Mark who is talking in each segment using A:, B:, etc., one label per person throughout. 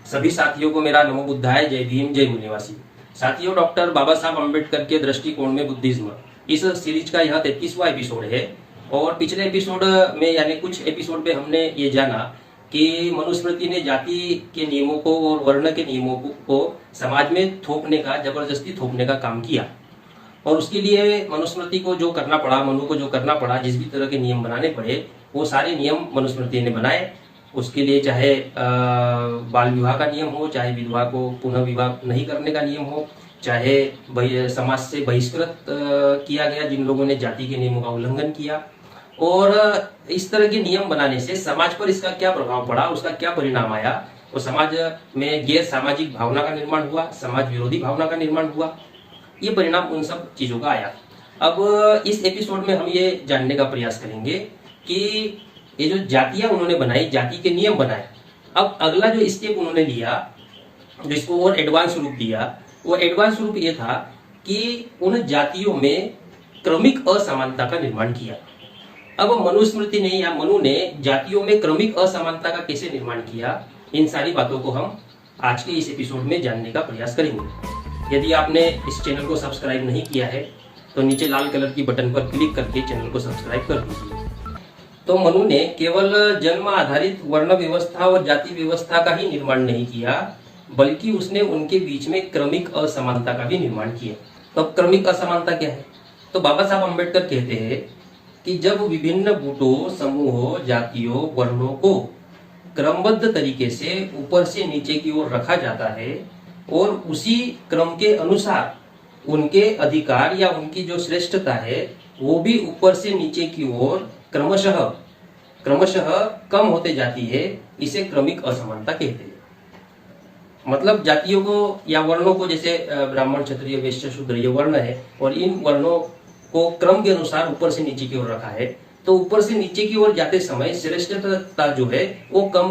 A: सभी साथियों को मेरा नमो बुद्धाय, जय भीम, जय मूल्यवासी। साथियों, डॉक्टर बाबा साहब अम्बेडकर के दृष्टिकोण में बुद्धिज्म, इस सीरीज का यह 33वां एपिसोड है। और पिछले एपिसोड में यानी कुछ एपिसोड में हमने ये जाना कि मनुस्मृति ने जाति के नियमों को और वर्ण के नियमों को समाज में थोपने का, जबरदस्ती थोपने का काम किया। और उसके लिए मनुस्मृति को जो करना पड़ा, मनु को जो करना पड़ा, जिस भी तरह के नियम बनाने पड़े, वो सारे नियम मनुस्मृति ने बनाए। उसके लिए चाहे बाल विवाह का नियम हो, चाहे विधवा को पुनः विवाह नहीं करने का नियम हो, चाहे समाज से बहिष्कृत किया गया जिन लोगों ने जाति के नियमों का उल्लंघन किया। और इस तरह के नियम बनाने से समाज पर इसका क्या प्रभाव पड़ा, उसका क्या परिणाम आया, और समाज में गैर सामाजिक भावना का निर्माण हुआ, समाज विरोधी भावना का निर्माण हुआ, ये परिणाम उन सब चीजों का आया। अब इस एपिसोड में हम ये जानने का प्रयास करेंगे कि ये जो जातियां उन्होंने बनाई, जाति के नियम बनाए, अब अगला जो स्टेप उन्होंने लिया, जिसको और एडवांस रूप दिया, वो एडवांस रूप ये था कि उन जातियों में क्रमिक असमानता का निर्माण किया। अब मनुस्मृति ने या मनु ने जातियों में क्रमिक असमानता का कैसे निर्माण किया, इन सारी बातों को हम आज के इस एपिसोड में जानने का प्रयास करेंगे। यदि आपने इस चैनल को सब्सक्राइब नहीं किया है तो नीचे लाल कलर की बटन पर क्लिक करके चैनल को सब्सक्राइब कर दीजिए। तो मनु ने केवल जन्म आधारित वर्ण व्यवस्था और जाति व्यवस्था का ही निर्माण नहीं किया, बल्कि उसने उनके बीच में क्रमिक असमानता का भी निर्माण किया। तो क्रमिक असमानता क्या है? तो बाबा साहब अम्बेडकर कहते हैं कि जब विभिन्न गुटों, समूहों, जातियों, वर्णों को क्रमबद्ध तरीके से ऊपर से नीचे की ओर रखा जाता है और उसी क्रम के अनुसार उनके अधिकार या उनकी जो श्रेष्ठता है वो भी ऊपर से नीचे की ओर क्रमशः कम होते जाती है, इसे क्रमिक असमानता कहते हैं। मतलब जातियों को या वर्णों को, जैसे ब्राह्मण, क्षत्रिय, वैश्य, शूद्र ये वर्ण है, और इन वर्णों को क्रम के अनुसार ऊपर से नीचे की ओर रखा है। तो ऊपर से नीचे की ओर जाते समय श्रेष्ठता जो है वो कम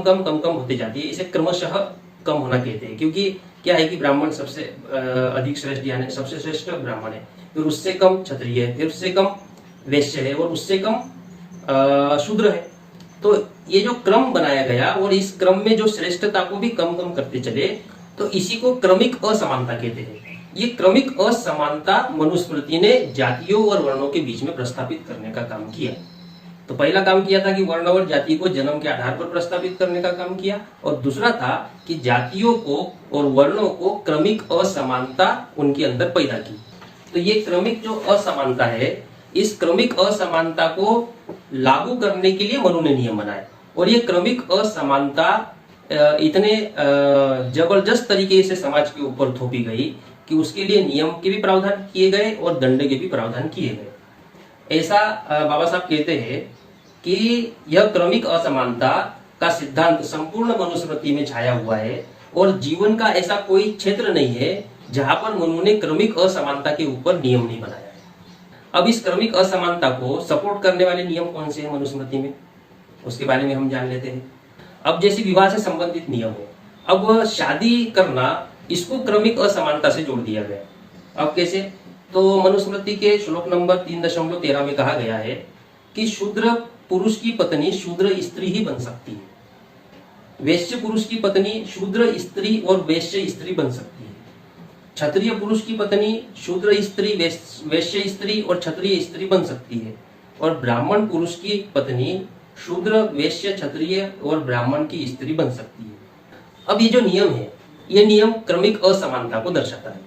A: होते जाती है, इसे क्रमशः कम होना कहते हैं। क्योंकि क्या है कि ब्राह्मण सबसे अधिक श्रेष्ठ यानी सबसे श्रेष्ठ ब्राह्मण है, फिर उससे कम क्षत्रिय है, फिर उससे कम वैश्य है, और उससे कम शूद्र है। तो ये जो क्रम बनाया गया और इस क्रम में जो श्रेष्ठता को भी कम करते चले, तो इसी को क्रमिक असमानता कहते हैं। ये क्रमिक असमानता मनुस्मृति ने जातियों और वर्णों के बीच में प्रस्थापित करने का काम किया। तो पहला काम किया था कि वर्ण और जाति को जन्म के आधार पर प्रस्थापित करने का काम किया, और दूसरा था कि जातियों को और वर्णों को क्रमिक असमानता उनके अंदर पैदा की। तो ये क्रमिक जो असमानता है, इस क्रमिक असमानता को लागू करने के लिए मनु ने नियम बनाए। और ये क्रमिक असमानता इतने जबरदस्त तरीके से समाज के ऊपर थोपी गई कि उसके लिए नियम के भी प्रावधान किए गए और दंड के भी प्रावधान किए गए। ऐसा बाबा साहब कहते हैं कि यह क्रमिक असमानता का सिद्धांत संपूर्ण मनुस्मृति में छाया हुआ है, और जीवन का ऐसा कोई क्षेत्र नहीं है जहां पर मनु ने क्रमिक असमानता के ऊपर नियम नहीं बनाया। अब इस क्रमिक असमानता को सपोर्ट करने वाले नियम कौन से हैं मनुस्मृति में, उसके बारे में हम जान लेते हैं। अब जैसे विवाह से संबंधित नियम है, अब शादी करना, इसको क्रमिक असमानता से जोड़ दिया गया। अब कैसे? तो मनुस्मृति के श्लोक नंबर 3.13 में कहा गया है कि शूद्र पुरुष की पत्नी शूद्र स्त्री ही बन सकती है, वैश्य पुरुष की पत्नी शूद्र स्त्री और वैश्य स्त्री बन सकती है, क्षत्रिय पुरुष की पत्नी शूद्र स्त्री, वैश्य स्त्री और क्षत्रिय स्त्री बन सकती है, और ब्राह्मण पुरुष की पत्नी शूद्र, वैश्य, क्षत्रिय और ब्राह्मण की स्त्री बन सकती है। अब ये जो नियम है, ये नियम क्रमिक असमानता को दर्शाता है।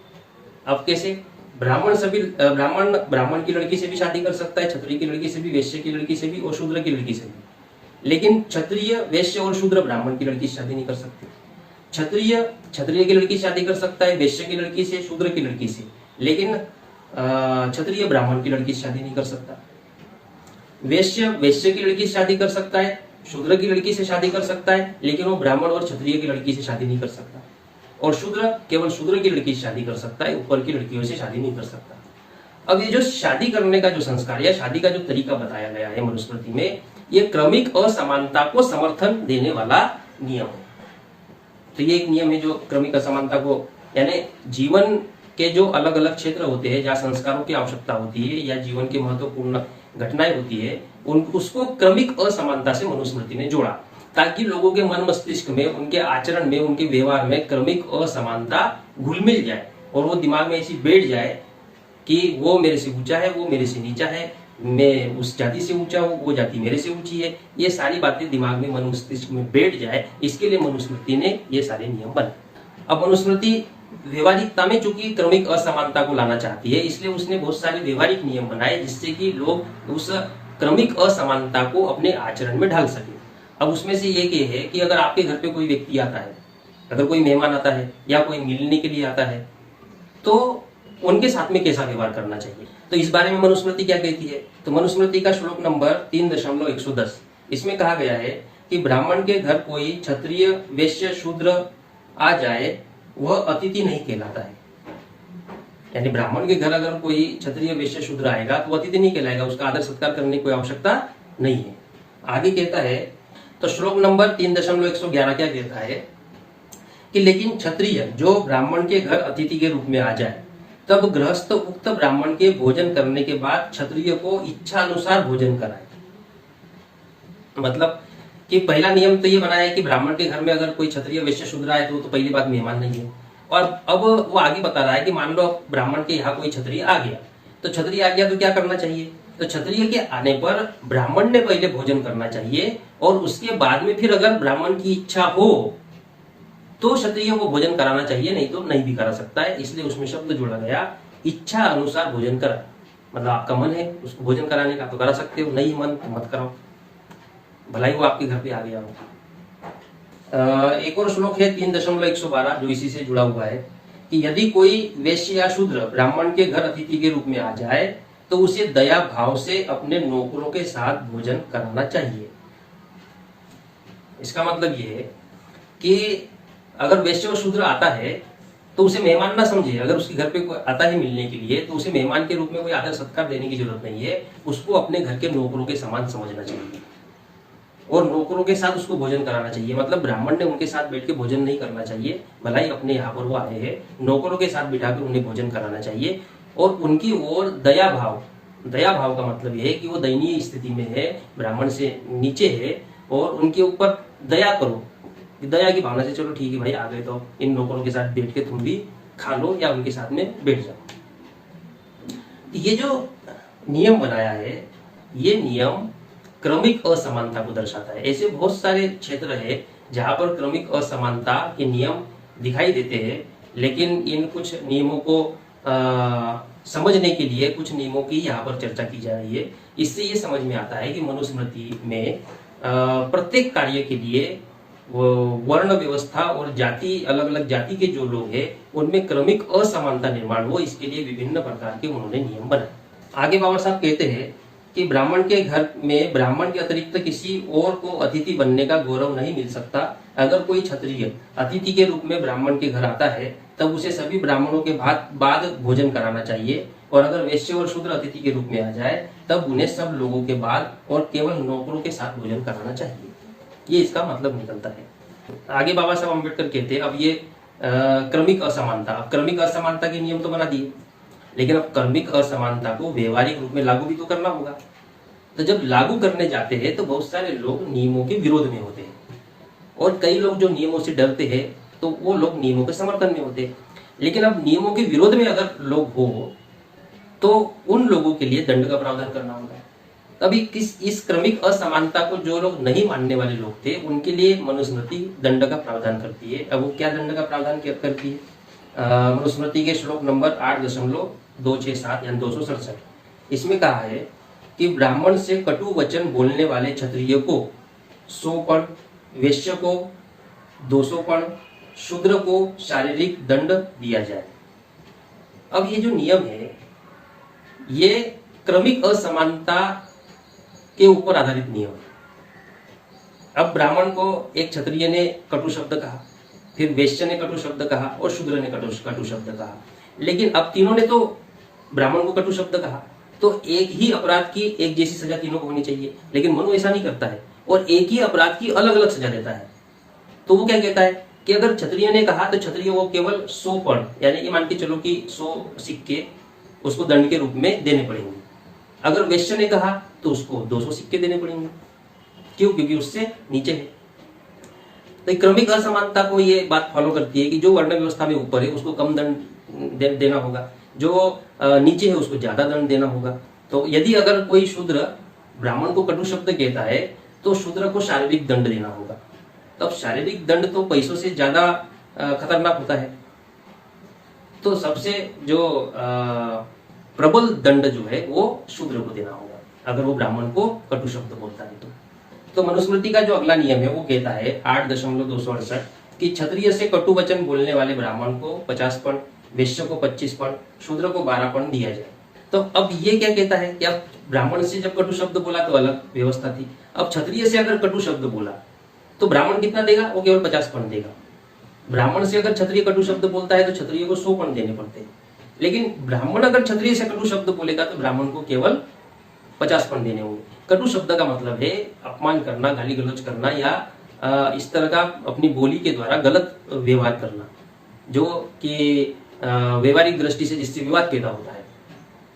A: अब कैसे? ब्राह्मण की लड़की से भी शादी कर सकता है, क्षत्रिय की लड़की से भी, वैश्य की लड़की से भी, और शूद्र की लड़की से भी। लेकिन क्षत्रिय, वैश्य और शूद्र ब्राह्मण की लड़की से शादी नहीं कर सकते। क्षत्रिय की लड़की से शादी कर सकता है, वैश्य की लड़की से, शूद्र की लड़की से, लेकिन क्षत्रिय ब्राह्मण की लड़की से शादी नहीं कर सकता। वैश्य की लड़की से शादी कर सकता है, शूद्र की लड़की से शादी कर सकता है, लेकिन वो ब्राह्मण और क्षत्रिय की लड़की से शादी नहीं कर सकता। और शूद्र केवल शूद्र की लड़की से शादी कर सकता है, ऊपर की लड़कियों से शादी नहीं कर सकता। अब ये जो शादी करने का जो संस्कार या शादी का जो तरीका बताया गया है मनुस्मृति में, ये क्रमिक असमानता को समर्थन देने वाला नियम है। तो ये एक नियम है जो क्रमिक असमानता को, यानी जीवन के जो अलग अलग क्षेत्र होते हैं जहाँ संस्कारों की आवश्यकता होती है या जीवन की महत्वपूर्ण घटनाएं होती है, उसको क्रमिक असमानता से मनुस्मृति ने जोड़ा। ताकि लोगों के मन मस्तिष्क में, उनके आचरण में, उनके व्यवहार में क्रमिक असमानता घुल मिल जाए और वो दिमाग में ऐसी बैठ जाए कि वो मेरे से ऊंचा है, वो मेरे से नीचा है, मैं उस जाति से ऊंचा हूँ, वो जाति मेरे से ऊंची है। ये सारी बातें दिमाग में, मन मस्तिष्क में बैठ जाए, इसके लिए मनुस्मृति ने ये सारे नियम बनाए। अब मनुस्मृति व्यवहारिकता में चूंकि क्रमिक असमानता को लाना चाहती है, इसलिए उसने बहुत सारे व्यवहारिक नियम बनाए जिससे कि लोग उस क्रमिक असमानता को अपने आचरण में ढाल सके। अब उसमें से एक ये है कि अगर आपके घर पे कोई व्यक्ति आता है, अगर कोई मेहमान आता है या कोई मिलने के लिए आता है, तो उनके साथ में कैसा व्यवहार करना चाहिए। तो इस बारे में मनुस्मृति क्या कहती है, तो मनुस्मृति का श्लोक नंबर 3.110, इसमें कहा गया है कि ब्राह्मण के घर कोई क्षत्रिय, वैश्य, शूद्र आ जाए वह अतिथि नहीं कहलाता है। यानी ब्राह्मण के घर अगर कोई क्षत्रिय, वैश्य, शूद्र आएगा तो अतिथि नहीं कहलाएगा, उसका आदर सत्कार करने की कोई आवश्यकता नहीं है। आगे कहता है, तो श्लोक नंबर 3.111 क्या कहता है कि लेकिन क्षत्रिय जो ब्राह्मण के घर अतिथि के रूप में आ जाए, तब गृहस्थ उक्त ब्राह्मण के भोजन करने के बाद क्षत्रिय को इच्छा अनुसार भोजन कराए। मतलब कि पहला नियम तो ये बनाया है कि ब्राह्मण के घर में अगर कोई क्षत्रिय, वैश्य, शूद्र आए तो पहली बात मेहमान नहीं है। और अब वो आगे बता रहा है कि मान लो ब्राह्मण के यहाँ कोई क्षत्रिय आ गया, तो क्षत्रिय आ गया तो क्या करना चाहिए, तो क्षत्रिय के आने पर ब्राह्मण ने पहले भोजन करना चाहिए और उसके बाद में फिर अगर ब्राह्मण की इच्छा हो तो क्षत्रिय को भोजन कराना चाहिए, नहीं तो नहीं भी करा सकता है। इसलिए उसमें शब्द जोड़ा गया, इच्छा अनुसार भोजन करा। मतलब आपका मन है उसको भोजन कराने का तो करा सकते हो, नहीं मन तो मत कराओ, भलाई वो आपके घर पे आ गया हो। एक और श्लोक है 3.112 जो इसी से जुड़ा हुआ है कि यदि कोई वैश्य या शूद्र ब्राह्मण के घर अतिथि के रूप में आ जाए तो उसे दया भाव से अपने नौकरों के साथ भोजन कराना चाहिए। इसका मतलब ये है कि अगर वैश्य और शूद्र आता है तो उसे मेहमान ना समझे। अगर उसके घर पे कोई आता है मिलने के लिए तो उसे मेहमान के रूप में कोई आदर सत्कार देने की जरूरत नहीं है, उसको अपने घर के नौकरों के समान समझना चाहिए और नौकरों के साथ उसको भोजन कराना चाहिए। मतलब ब्राह्मण ने उनके साथ बैठ के भोजन नहीं करना चाहिए, भलाई अपने यहाँ पर वो आए हैं, नौकरों के साथ बिठाकर उन्हें भोजन कराना चाहिए और उनकी ओर दया भाव, दया भाव का मतलब यह है कि वो दयनीय स्थिति में है, ब्राह्मण से नीचे है और उनके ऊपर दया करो, दया की भावना से चलो ठीक है भाई आ गए तो इन नौकरों के साथ बैठ के तुम भी खा लो या उनके साथ में बैठ जाओ। ये जो नियम बनाया है ये नियम क्रमिक असमानता को दर्शाता है। ऐसे बहुत सारे क्षेत्र है जहां पर क्रमिक असमानता के नियम दिखाई देते हैं, लेकिन इन कुछ नियमों को समझने के लिए कुछ नियमों की यहाँ पर चर्चा की जा रही है। इससे ये समझ में आता है कि मनुस्मृति में प्रत्येक कार्य के लिए वर्ण व्यवस्था और जाति, अलग अलग जाति के जो लोग हैं उनमें क्रमिक असमानता निर्माण हो, इसके लिए विभिन्न प्रकार के उन्होंने नियम बनाए। आगे बाबा साहब कहते हैं कि ब्राह्मण के घर में ब्राह्मण के अतिरिक्त किसी और को अतिथि बनने का गौरव नहीं मिल सकता। अगर कोई क्षत्रिय अतिथि के रूप में ब्राह्मण के घर आता है तब उसे सभी ब्राह्मणों के बाद भोजन कराना चाहिए और अगर वैश्य और शूद्र अतिथि के रूप में आ जाए तब उन्हें सब लोगों के बाद और केवल नौकरों के साथ भोजन कराना चाहिए। ये इसका मतलब निकलता है। आगे बाबा साहब अम्बेडकर कहते हैं अब ये क्रमिक असमानता, अब क्रमिक असमानता के नियम तो बना दिए, लेकिन अब क्रमिक असमानता को व्यवहारिक रूप में लागू भी तो करना होगा। तो जब लागू करने जाते हैं तो बहुत सारे लोग नियमों के विरोध में होते हैं और कई लोग जो नियमों से डरते हैं तो वो लोग नियमों के समर्थन में होते हैं। लेकिन अब नियमों के विरोध में अगर लोग हो तो उन लोगों के लिए दंड का प्रावधान करना होगा। तभी इस क्रमिक असमानता को जो लोग नहीं मानने वाले लोग थे उनके लिए मनुस्मृति दंड का प्रावधान करती है। अब वो क्या दंड का प्रावधान करती है, मनुस्मृति के श्लोक नंबर 8.267 यानी 267, इसमें कहा है कि ब्राह्मण से कटु वचन बोलने वाले क्षत्रिय को 100 पर्ण, वैश्य को 200 पर्ण, शूद्र को शारीरिक दंड दिया जाए। अब ये जो नियम है ये क्रमिक असमानता के ऊपर आधारित नियम है। अब ब्राह्मण को एक क्षत्रिय ने कटु शब्द कहा, फिर वैश्य ने कटु शब्द कहा और शूद्र ने कटु शब्द कहा, लेकिन अब तीनों ने तो ब्राह्मण को कटु शब्द कहा, तो एक ही अपराध की एक जैसी सजा तीनों को होनी चाहिए। लेकिन मनु ऐसा नहीं करता है और एक ही अपराध की अलग अलग सजा देता है। तो वो क्या कहता है कि अगर क्षत्रिय ने कहा तो क्षत्रिय को केवल 100 पर्ण, यानी ये मान के चलो कि 100 सिक्के उसको दंड के रूप में देने पड़ेंगे। अगर वैश्य ने कहा तो उसको 200 सिक्के देने पड़ेंगे। क्यों? क्योंकि उससे नीचे है। तो क्रमिक असमानता को ये बात फॉलो करती है कि जो वर्ण व्यवस्था में ऊपर है उसको कम दंड देना होगा, जो नीचे है उसको ज्यादा दंड देना होगा। तो यदि अगर कोई शूद्र ब्राह्मण को कटु शब्द कहता है तो शूद्र को शारीरिक दंड देना होगा। तो अब शारीरिक दंड तो पैसों से ज्यादा खतरनाक होता है। तो सबसे जो प्रबल दंड जो है वो शूद्र को देना होगा अगर वो ब्राह्मण को कटु शब्द बोलता है तो मनुस्मृति का जो अगला नियम है वो कहता है 8.268 कि क्षत्रिय से कटु वचन बोलने वाले ब्राह्मण को 50 पण, वैश्य को 25 पण, शूद्र को 12 पण दिया जाए। तो अब ये क्या कहता है कि अब ब्राह्मण से जब कटु शब्द बोला तो अलग व्यवस्था थी, अब क्षत्रिय से अगर कटु शब्द बोला तो ब्राह्मण कितना देगा, वो केवल 50 पण देगा। ब्राह्मण से अगर क्षत्रिय कटु शब्द बोलता है तो क्षत्रिय को 100 पण देने पड़ते हैं, लेकिन ब्राह्मण अगर क्षत्रिय से कटु शब्द बोलेगा तो ब्राह्मण को केवल 50 पण देने होंगे। कटु शब्द का मतलब है अपमान करना, गाली गलौज करना या इस तरह का अपनी बोली के द्वारा गलत व्यवहार करना, जो कि व्यवहारिक दृष्टि से जिससे विवाद पैदा होता है।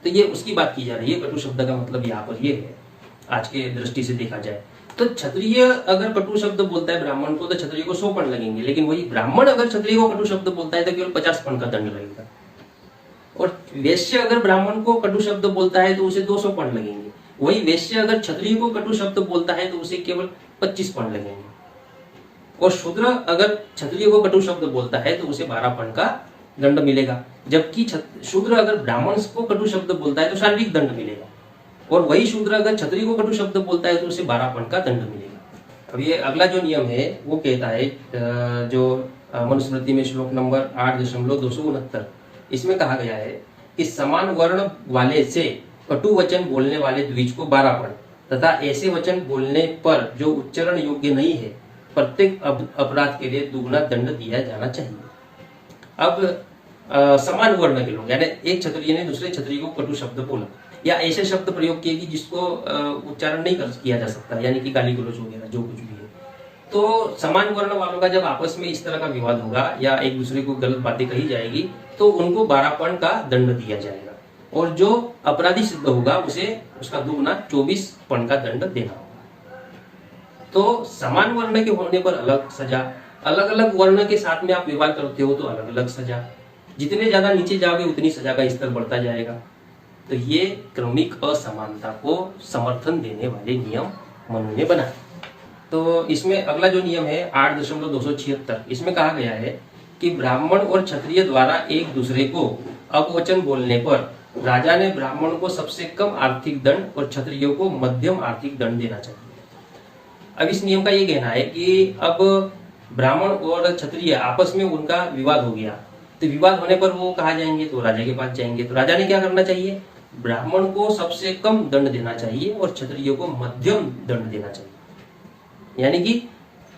A: तो ये उसकी बात की जा रही है। कटु शब्द का मतलब यहाँ पर ये है आज के दृष्टि से देखा जाए तो क्षत्रिय अगर कटु शब्द बोलता है ब्राह्मण को तो क्षत्रिय को 100 पण लगेंगे, लेकिन वही ब्राह्मण अगर क्षत्रिय को कटु शब्द बोलता है तो केवल 50 पण का दंड लगेगा। और वैश्य अगर ब्राह्मण को कटु शब्द बोलता है तो उसे 200 पण लगेंगे। वही वैश्य अगर क्षत्रिय को कटु शब्द बोलता है तो उसे केवल 25 पण लगेंगे। और शूद्र अगर क्षत्रिय को कटु शब्द बोलता है तो उसे 12 पण का दंड मिलेगा, जबकि शूद्र अगर ब्राह्मण को कटु शब्द बोलता है तो शारीरिक दंड मिलेगा। और वही शूद्र अगर क्षत्रिय को कटु शब्द बोलता है तो उसे 12 पण का दंड मिलेगा। अब ये अगला जो नियम है वो कहता है जो मनुस्मृति में श्लोक नंबर 8.269 इसमें कहा गया है कि समान वर्ण वाले से कटु वचन बोलने वाले द्विज को 12 पण तथा ऐसे वचन बोलने पर जो उच्चारण योग्य नहीं है प्रत्येक अपराध के लिए दुगना दंड दिया जाना चाहिए। अब समान वर्ण के लोग यानी एक क्षत्रिय ने दूसरे क्षत्रिय को कटु शब्द बोला या ऐसे शब्द प्रयोग किए कि जिसको उच्चारण नहीं किया जा सकता, यानी कि गाली गलौज वगैरह जो कुछ भी है, तो समान वर्ण वालों का जब आपस में इस तरह का विवाद होगा या एक दूसरे को गलत बातें कही जाएगी तो उनको 12 पण का दंड दिया जाएगा। और जो अपराधी सिद्ध होगा उसे उसका दुगना 24 पण का दंड देना होगा। तो समान वर्ण के होने पर अलग सजा, अलग अलग वर्ण के साथ में आप विवाह करते हो तो अलग अलग सजा, जितने ज्यादा नीचे जाओगे उतनी सजा का स्तर बढ़ता जाएगा। तो ये क्रमिक असमानता को समर्थन देने वाले नियम मनु ने बनाए। तो इसमें अगला जो नियम है 8.276 इसमें कहा गया है कि ब्राह्मण और क्षत्रिय द्वारा एक दूसरे को अपवचन बोलने पर राजा ने ब्राह्मण को सबसे कम आर्थिक दंड और क्षत्रियो को मध्यम आर्थिक दंड देना चाहिए। अब इस नियम का ये कहना है कि अब ब्राह्मण और क्षत्रिय आपस में उनका विवाद हो गया, तो विवाद होने पर वो कहा जाएंगे तो राजा के पास जाएंगे। तो राजा ने क्या करना चाहिए, ब्राह्मण को सबसे कम दंड देना चाहिए और क्षत्रिय को मध्यम दंड देना चाहिए। यानी कि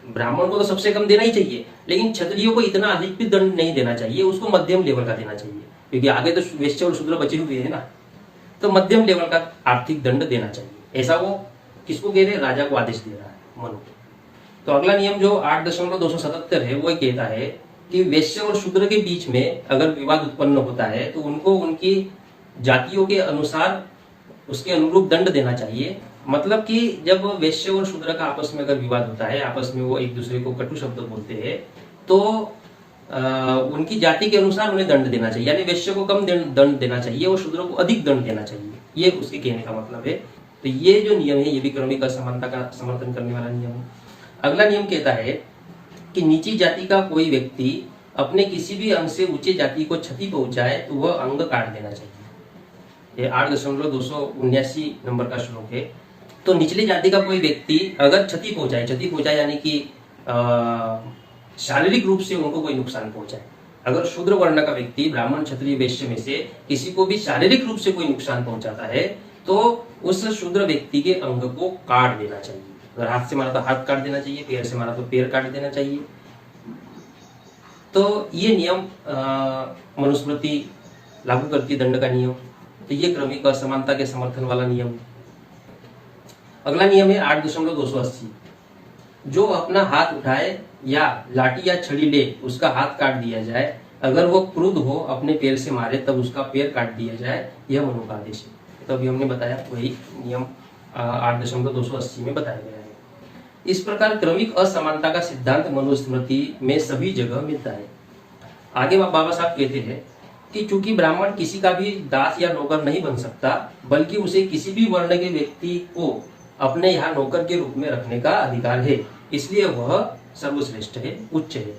A: ब्राह्मण को तो सबसे कम देना ही चाहिए, लेकिन क्षत्रियो को इतना अधिक भी दंड नहीं देना चाहिए, उसको मध्यम लेवल का देना चाहिए, क्योंकि आगे तो वैश्य और शूद्र बचे हुए हैं ना। तो मध्यम लेवल का आर्थिक दंड देना चाहिए, ऐसा वो किसको कह रहे, राजा को आदेश दे रहा है मनु। तो अगला नियम जो 8.277 है वो कहता है कि वैश्य और शूद्र के बीच में अगर विवाद उत्पन्न होता है तो उनको उनकी जातियों के अनुसार उसके अनुरूप दंड देना चाहिए। मतलब कि जब वैश्य और शूद्र का आपस में अगर विवाद होता है, आपस में वो एक दूसरे को कटु शब्द बोलते हैं, तो उनकी जाति के अनुसार उन्हें दंड देना चाहिए। यानी वैश्य को कम दंड देना चाहिए और शूद्र को अधिक दंड देना चाहिए, ये उसके कहने का मतलब है। तो ये जो नियम है ये भी क्रमिक असमानता का समर्थन करने वाला नियम है। अगला नियम कहता है कि नीची जाति का कोई व्यक्ति अपने किसी भी अंग से ऊंचे जाति को क्षति पहुंचाए तो वह अंग काट देना चाहिए। ये 8.279 नंबर का श्लोक है। तो निचली जाति का कोई व्यक्ति अगर क्षति पहुंचाए यानी कि शारीरिक रूप से उनको कोई नुकसान पहुंचाए, अगर शूद्र वर्ण का व्यक्ति ब्राह्मण क्षत्रिय वैश्य में से किसी को भी शारीरिक रूप से कोई नुकसान पहुंचाता है तो उस शूद्र व्यक्ति के अंग को काट देना चाहिए। अगर हाथ से मारा तो हाथ काट देना चाहिए, पैर से मारा तो पैर काट देना चाहिए। तो ये नियम मनुस्मृति लागू करती दंड का नियम। तो ये क्रमिक असमानता के समर्थन वाला नियम है। अगला नियम है 8.280, जो अपना हाथ उठाए या लाठी या छड़ी ले उसका हाथ काट दिया जाए, अगर वो क्रुद्ध हो अपने पैर से मारे तब उसका पैर काट दिया जाए, यह मनु का आदेश है। तो अभी हमने बताया वही नियम 8.280 में बताया गया है। इस प्रकार क्रमिक असमानता का सिद्धांत मनुस्मृति में सभी जगह मिलता है। आगे बाबा साहब कहते हैं कि चूंकि ब्राह्मण किसी का भी दास या नौकर नहीं बन सकता, बल्कि उसे किसी भी वर्ण के व्यक्ति को अपने यहाँ नौकर के रूप में रखने का अधिकार है, इसलिए वह सर्वश्रेष्ठ है, उच्च है।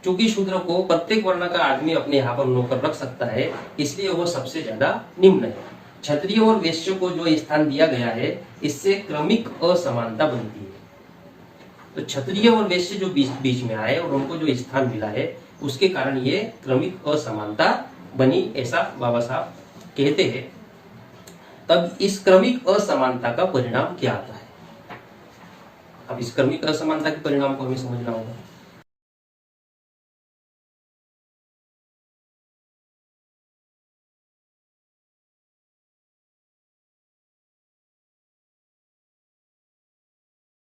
A: चूंकि शूद्र को प्रत्येक वर्ण का आदमी अपने यहाँ पर नौकर रख सकता है, इसलिए वह सबसे ज्यादा निम्न है। क्षत्रिय और वैश्य को जो स्थान दिया गया है, इससे क्रमिक असमानता बनती है। तो क्षत्रिय और वैश्य जो बीच में आए और उनको जो स्थान मिला है, उसके कारण ये क्रमिक असमानता बनी, ऐसा बाबा साहब कहते हैं। तब इस क्रमिक असमानता का परिणाम क्या आता है? अब इस क्रमिक असमानता के परिणाम को हमें समझना होगा।